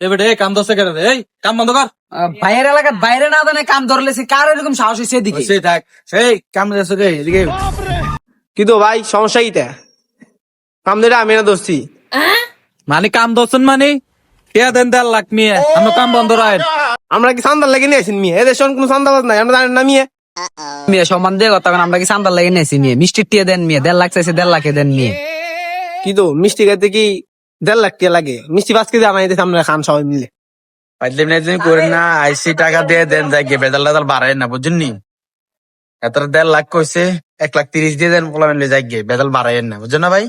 এবারে কাম দশে কেন রে? এই কাম বন্ধ কর। বাইরের এলাকার বাইরে না জানে কাম ধরলেছি, কার এরকম সাহস হয়েছে এদিকে? সেই থাক, সেই কাম দশে কে এদিকে। কিন্তু ভাই সমস্যা কিটা? কাম দিলে আমি না দোষী। মানে কাম দশন মানে কে দেন 1.5 লাখ মিয়ে আমরা কাম বন্ধ রাখেন। আমরা কি চান্দার লেগে নিয়েছেন মিয়ে? এদের সঙ্গে কোনো চান্দাবাজ নাই, আমরা জানেন না মিয়ে। মেয়ে সম্মান দিয়ে কথা বলেন, আমরা কি চান্দার লেগে নিয়েছি মেয়ে? মিষ্টির টিয়ে দেন মেয়ে, 1.5 লাখ চাইছে, 1.5 লাখে দেন মেয়ে। কিন্তু মিষ্টি খাইতে কি 1.5 লাখ টাকা লাগে? মিষ্টি 5 কেজি আমায় দিতে আমরা খান সবাই মিলে। পাইলে না করেন না, আইসি টাকা দিয়ে দেন, যাই গিয়ে বেদাল টেদাল বাড়ায় না, বুঝছেন নি? এত 1.5 লাখ কইছে, 1,30,000 দিয়ে দেন, পোলা মিলে যাই গিয়ে বেদাল বাড়ায় না, বুঝছেন না ভাই?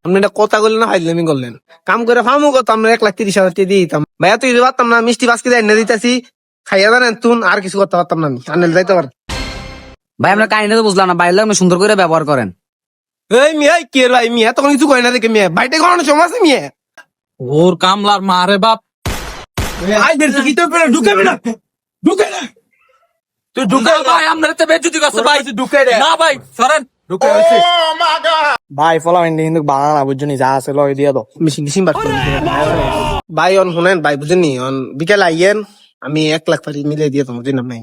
আপনি এটা কথা বললেন না, ফাইজলামি করলেন। কাম করে ফার্মও কত আমরা 1,30,000 টাকা দিয়ে দিতাম। ভাইয়া তুই পারতাম না, মিষ্টি 5 কেজি এনে দিতেছি, খাইয়া জানেন তুন আর কিছু করতে পারতাম না, আমি আনেল যাইতে পার। ভাই আমরা কাহিনী তো বুঝলাম না, বাইরে লোক সুন্দর করে ব্যবহার করেন। এই মিয়া কি এর ভাই মিয়া তখন কিছু কয় না দেখে মিয়া বাইটে করানোর সময় আছে মিয়া। ওর কামলার মারে বাপ। আই বের কি তো পেরে ঢুকাবে না, ঢুকে না তুই ঢুকে ভাই, আমরা তো বেজুতি করছে ভাই। ঢুকে রে না ভাই সরেন। ঢুকে হইছে ভাই ফলা মেন্ডি কিন্তু বানানা বুঝছনি যা আছে লয় দিয়া দাও মিশিং মিশিং বাট ভাই অন শুনেন ভাই বুঝেনি অন বিকেল আইয়েন আমি 1 লাখ পারি মিলে দিয়ে তোমার দিন নাই।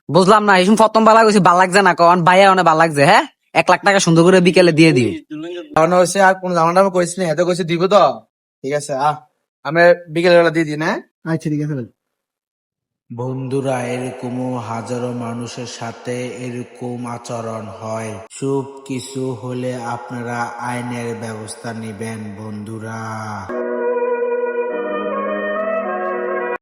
বুঝলাম না, এই সময় প্রথম বালা গেছি ভাল লাগছে না, কন ভাইয়া অনেক ভাল লাগছে। হ্যাঁ 1 লাখ টাকা সুন্দর করে বিকেলে দিয়ে দিই। কারণ হচ্ছে আর কোন জামাটা আমি কইছি না, এত কইছি দিব তো। ঠিক আছে আমি বিকেল বেলা দিয়ে দিই না। আচ্ছা ঠিক আছে বন্ধুরা, এরকমও হাজারো মানুষের সাথে এরকম আচরণ হয়। সব কিছু হলে আপনারা আইনের ব্যবস্থা নেবেন বন্ধুরা।